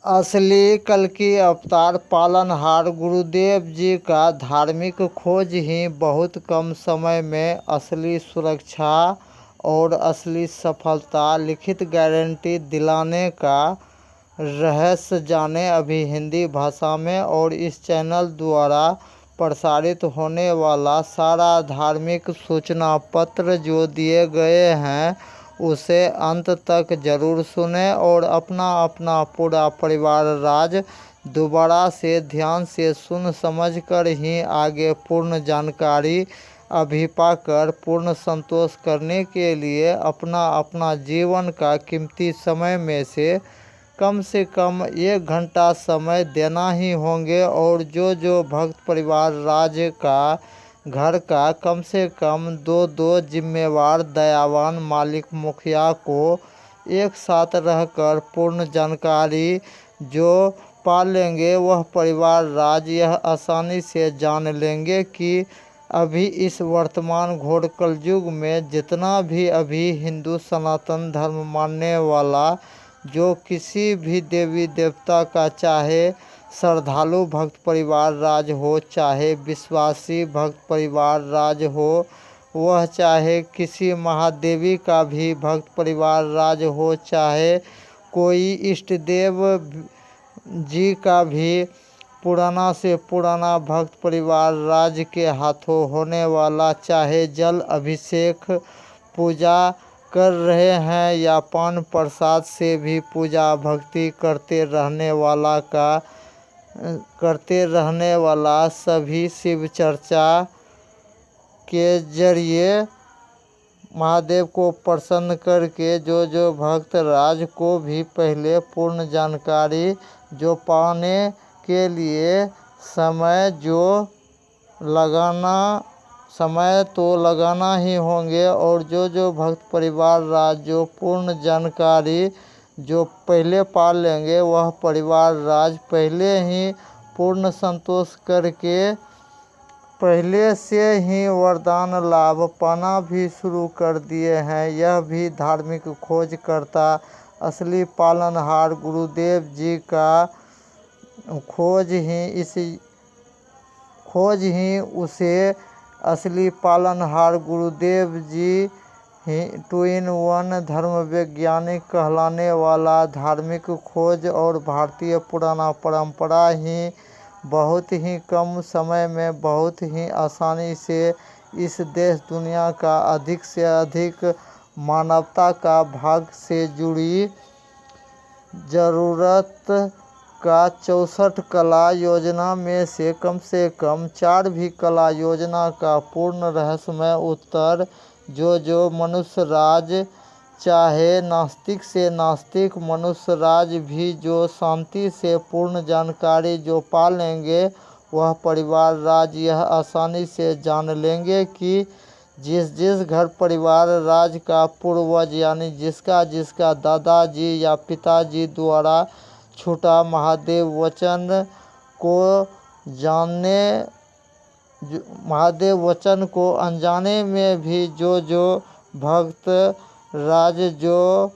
असली कल्कि अवतार पालनहार गुरुदेव जी का धार्मिक खोज ही बहुत कम समय में असली सुरक्षा और असली सफलता लिखित गारंटी दिलाने का रहस्य जाने। अभी हिंदी भाषा में और इस चैनल द्वारा प्रसारित होने वाला सारा धार्मिक सूचना पत्र जो दिए गए हैं उसे अंत तक जरूर सुने और अपना अपना पूरा परिवार राज दोबारा से ध्यान से सुन समझ कर ही आगे पूर्ण जानकारी अभी पाकर पूर्ण संतोष करने के लिए अपना अपना जीवन का कीमती समय में से कम 1 घंटा समय देना ही होंगे। और जो भक्त परिवार राज्य का घर का कम से कम 2 जिम्मेवार दयावान मालिक मुखिया को एक साथ रहकर पूर्ण जानकारी जो पा लेंगे वह परिवार राज यह आसानी से जान लेंगे कि अभी इस वर्तमान घोर कलयुग में जितना भी अभी हिंदू सनातन धर्म मानने वाला जो किसी भी देवी देवता का चाहे श्रद्धालु भक्त परिवार राज हो, चाहे विश्वासी भक्त परिवार राज हो, वह चाहे किसी महादेवी का भी भक्त परिवार राज हो, चाहे कोई इष्ट देव जी का भी पुराना से पुराना भक्त परिवार राज के हाथों होने वाला, चाहे जल अभिषेक पूजा कर रहे हैं या पान प्रसाद से भी पूजा भक्ति करते रहने वाला सभी शिव चर्चा के जरिए महादेव को प्रसन्न करके जो भक्त राज को भी पहले पूर्ण जानकारी जो पाने के लिए समय तो लगाना ही होंगे। और जो भक्त परिवार राज जो पूर्ण जानकारी जो पहले पा लेंगे वह परिवार राज पहले ही पूर्ण संतोष करके पहले से ही वरदान लाभ पाना भी शुरू कर दिए हैं। यह भी धार्मिक खोजकर्ता असली पालनहार गुरुदेव जी का खोज ही उसे असली पालनहार गुरुदेव जी ही 2 in 1 धर्म वैज्ञानिक कहलाने वाला धार्मिक खोज और भारतीय पुराना परंपरा ही बहुत ही कम समय में बहुत ही आसानी से इस देश दुनिया का अधिक से अधिक मानवता का भाग से जुड़ी ज़रूरत का 64 कला योजना में से कम 4 भी कला योजना का पूर्ण रहस्यमय उत्तर जो मनुष्य राज चाहे नास्तिक से नास्तिक मनुष्य राज भी जो शांति से पूर्ण जानकारी जो पा लेंगे वह परिवार राज यह आसानी से जान लेंगे कि जिस घर परिवार राज का पूर्वज यानी जिसका दादाजी या पिताजी द्वारा छूटा महादेव वचन को अनजाने में भी जो भक्त राज जो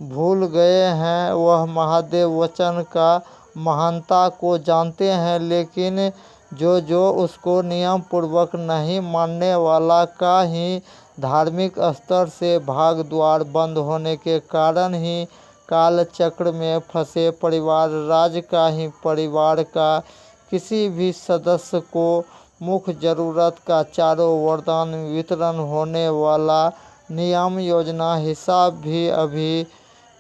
भूल गए हैं वह महादेव वचन का महानता को जानते हैं, लेकिन जो उसको नियम पूर्वक नहीं मानने वाला का ही धार्मिक स्तर से भाग द्वार बंद होने के कारण ही काल चक्र में फंसे परिवार राज का ही परिवार का किसी भी सदस्य को मुख्य जरूरत का चारों वरदान वितरण होने वाला नियम योजना हिसाब भी अभी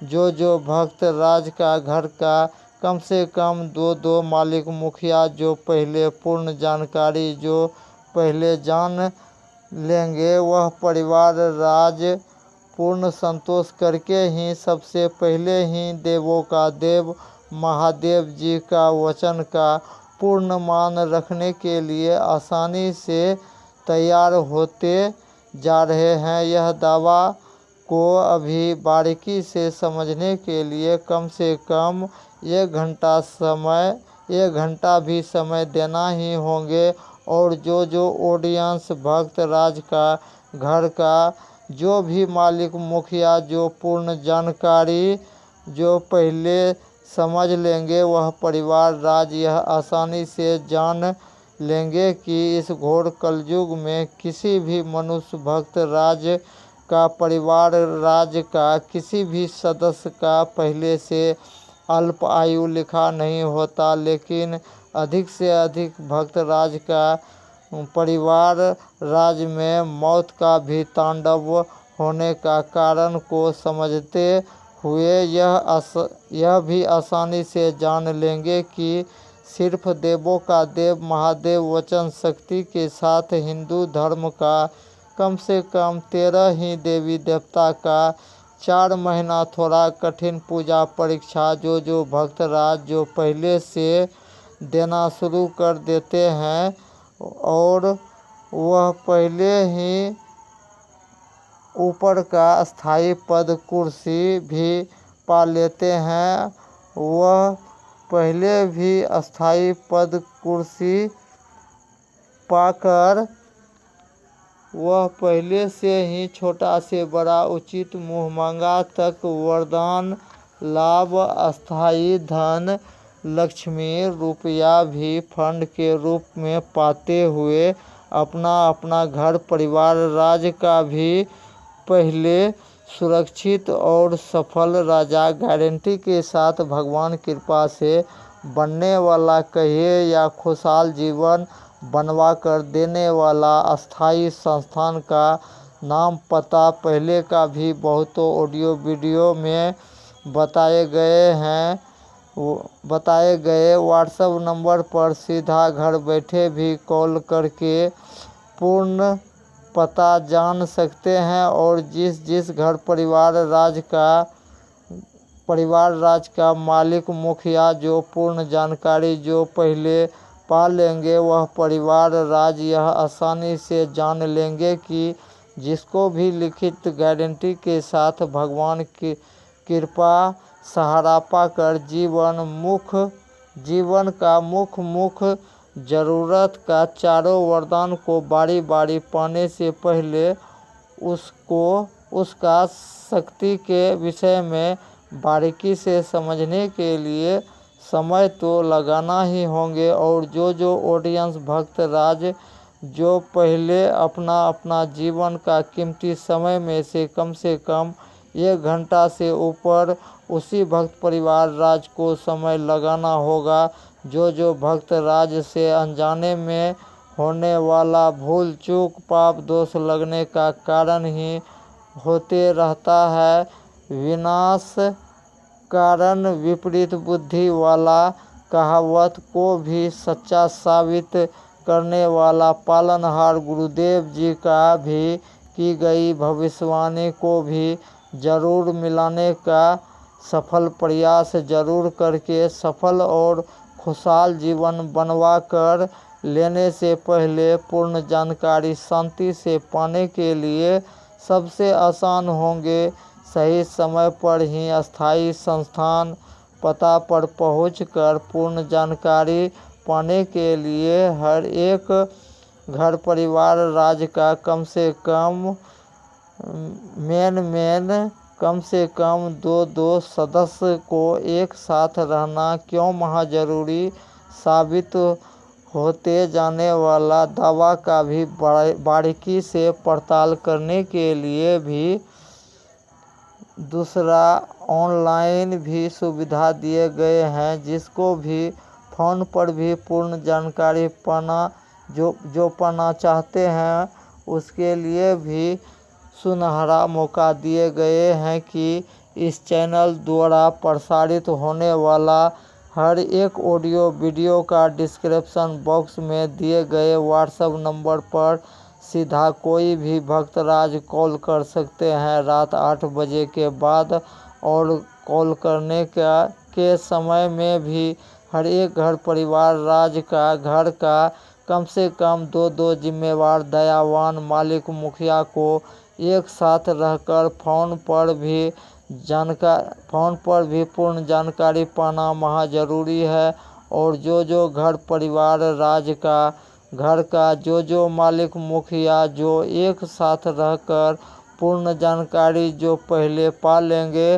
जो भक्त राज का घर का कम से कम 2 मालिक मुखिया जो पहले पूर्ण जानकारी जो पहले जान लेंगे वह परिवार राज पूर्ण संतोष करके ही सबसे पहले ही देवों का देव महादेव जी का वचन का पूर्ण मान रखने के लिए आसानी से तैयार होते जा रहे हैं। यह दावा को अभी बारीकी से समझने के लिए कम से कम 1 घंटा भी समय देना ही होंगे। और जो ऑडियंस भक्त राज का घर का जो भी मालिक मुखिया जो पूर्ण जानकारी जो पहले समझ लेंगे वह परिवार राज यह आसानी से जान लेंगे कि इस घोर कलयुग में किसी भी मनुष्य भक्त राज का परिवार राज का किसी भी सदस्य का पहले से अल्प आयु लिखा नहीं होता, लेकिन अधिक से अधिक भक्त राज का परिवार राज में मौत का भी तांडव होने का कारण को समझते हुए यह भी आसानी से जान लेंगे कि सिर्फ देवों का देव महादेव वचन शक्ति के साथ हिंदू धर्म का कम से कम 13 ही देवी देवता का 4 महीना थोड़ा कठिन पूजा परीक्षा जो भक्तराज जो पहले से देना शुरू कर देते हैं और वह पहले ही ऊपर का स्थायी पद कुर्सी भी पा लेते हैं, वह पहले भी स्थायी पद कुर्सी पाकर वह पहले से ही छोटा से बड़ा उचित मुँहमांगा तक वरदान लाभ अस्थायी धन लक्ष्मी रुपया भी फंड के रूप में पाते हुए अपना अपना घर परिवार राज का भी पहले सुरक्षित और सफल राजा गारंटी के साथ भगवान कृपा से बनने वाला कहिए या खुशहाल जीवन बनवा कर देने वाला अस्थाई संस्थान का नाम पता पहले का भी बहुतों ऑडियो वीडियो में बताए गए व्हाट्सएप नंबर पर सीधा घर बैठे भी कॉल करके पूर्ण पता जान सकते हैं और जिस घर परिवार राज का मालिक मुखिया जो पूर्ण जानकारी जो पहले पा लेंगे वह परिवार राज यह आसानी से जान लेंगे कि जिसको भी लिखित गारंटी के साथ भगवान की कृपा सहारा पाकर जीवन का मुख जरूरत का चारों वरदान को बारी बारी पाने से पहले उसका शक्ति के विषय में बारीकी से समझने के लिए समय तो लगाना ही होंगे। और जो ऑडियंस भक्त राज जो पहले अपना जीवन का कीमती समय में से कम 1 घंटा से ऊपर उसी भक्त परिवार राज को समय लगाना होगा। जो भक्त राज से अनजाने में होने वाला भूल चूक पाप दोष लगने का कारण ही होते रहता है। विनाश कारण विपरीत बुद्धि वाला कहावत को भी सच्चा साबित करने वाला पालनहार गुरुदेव जी का भी की गई भविष्यवाणी को भी जरूर मिलाने का सफल प्रयास जरूर करके सफल और खुशहाल जीवन बनवा कर लेने से पहले पूर्ण जानकारी शांति से पाने के लिए सबसे आसान होंगे। सही समय पर ही अस्थायी संस्थान पता पर पहुंचकर पूर्ण जानकारी पाने के लिए हर एक घर परिवार राज का कम से कम कम से कम 2 सदस्य को एक साथ रहना क्यों महाजरूरी साबित होते जाने वाला दावा का भी बारीकी से पड़ताल करने के लिए भी दूसरा ऑनलाइन भी सुविधा दिए गए हैं, जिसको भी फ़ोन पर भी पूर्ण जानकारी पाना जो पाना चाहते हैं उसके लिए भी सुनहरा मौका दिए गए हैं कि इस चैनल द्वारा प्रसारित होने वाला हर एक ऑडियो वीडियो का डिस्क्रिप्शन बॉक्स में दिए गए व्हाट्सएप नंबर पर सीधा कोई भी भक्तराज कॉल कर सकते हैं रात 8 बजे के बाद। और कॉल करने के समय में भी हर एक घर परिवार राज का घर का कम से कम 2 जिम्मेवार दयावान मालिक मुखिया को एक साथ रहकर फ़ोन पर भी पूर्ण जानकारी पाना महाजरूरी है। और जो घर परिवार राज का घर का जो मालिक मुखिया जो एक साथ रहकर पूर्ण जानकारी जो पहले पा लेंगे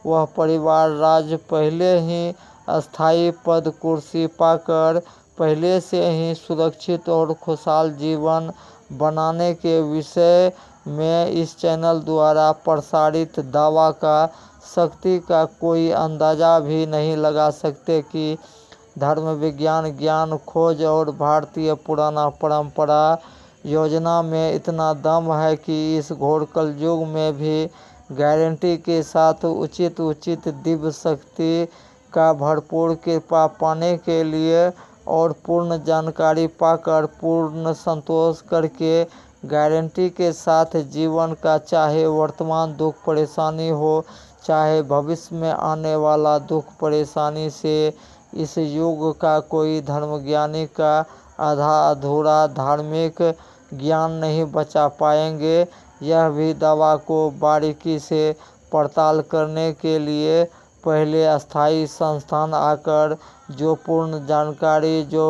वह परिवार राज पहले ही अस्थायी पद कुर्सी पाकर पहले से ही सुरक्षित और खुशहाल जीवन बनाने के विषय में इस चैनल द्वारा प्रसारित दावा का शक्ति का कोई अंदाजा भी नहीं लगा सकते कि धर्म विज्ञान ज्ञान खोज और भारतीय पुराना परंपरा योजना में इतना दम है कि इस घोर कलयुग में भी गारंटी के साथ उचित दिव्य शक्ति का भरपूर कृपा पाने के लिए और पूर्ण जानकारी पाकर पूर्ण संतोष करके गारंटी के साथ जीवन का चाहे वर्तमान दुख परेशानी हो चाहे भविष्य में आने वाला दुख परेशानी से इस युग का कोई धर्मज्ञानी का आधा अधूरा धार्मिक ज्ञान नहीं बचा पाएंगे। यह भी दावा को बारीकी से पड़ताल करने के लिए पहले अस्थायी संस्थान आकर जो पूर्ण जानकारी जो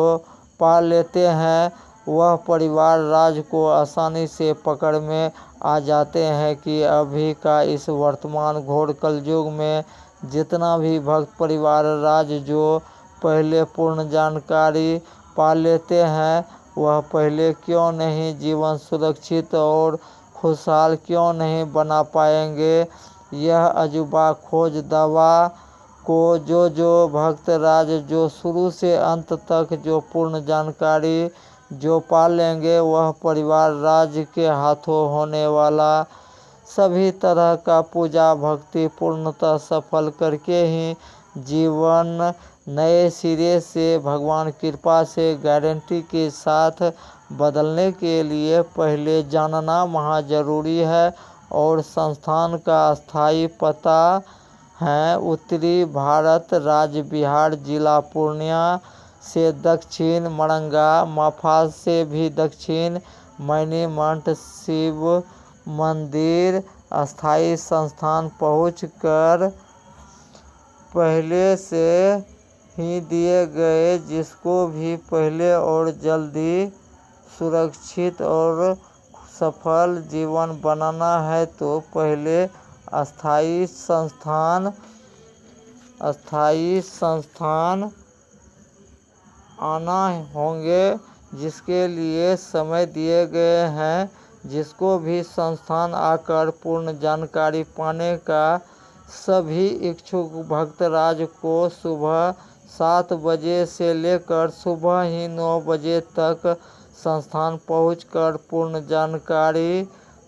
पा लेते हैं वह परिवार राज को आसानी से पकड़ में आ जाते हैं कि अभी का इस वर्तमान घोर कलयुग में जितना भी भक्त परिवार राज जो पहले पूर्ण जानकारी पा लेते हैं वह पहले क्यों नहीं जीवन सुरक्षित और खुशहाल क्यों नहीं बना पाएंगे। यह अजूबा खोज दावा को जो भक्त राज जो शुरू से अंत तक जो पूर्ण जानकारी जो पा लेंगे वह परिवार राज के हाथों होने वाला सभी तरह का पूजा भक्ति पूर्णतः सफल करके ही जीवन नए सिरे से भगवान कृपा से गारंटी के साथ बदलने के लिए पहले जानना महा जरूरी है। और संस्थान का स्थायी पता है उत्तरी भारत राज्य बिहार जिला पूर्णिया से दक्षिण मरंगा माफा से भी दक्षिण मणिमठ शिव मंदिर अस्थायी संस्थान पहुंचकर पहले से ही दिए गए जिसको भी पहले और जल्दी सुरक्षित और सफल जीवन बनाना है तो पहले अस्थायी संस्थान आना होंगे जिसके लिए समय दिए गए हैं। जिसको भी संस्थान आकर पूर्ण जानकारी पाने का सभी इच्छुक भक्तराज को सुबह 7 बजे से लेकर सुबह ही 9 बजे तक संस्थान पहुंचकर पूर्ण जानकारी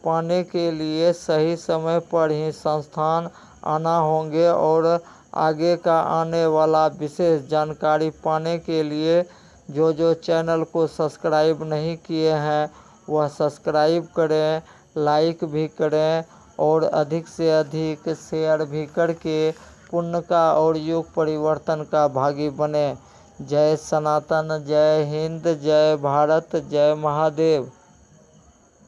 पाने के लिए सही समय पर ही संस्थान आना होंगे और आगे का आने वाला विशेष जानकारी पाने के लिए जो चैनल को सब्सक्राइब नहीं किए हैं वह सब्सक्राइब करें, लाइक भी करें और अधिक से अधिक शेयर भी करके पुण्य का और युग परिवर्तन का भागी बने। जय सनातन, जय हिंद, जय भारत, जय महादेव।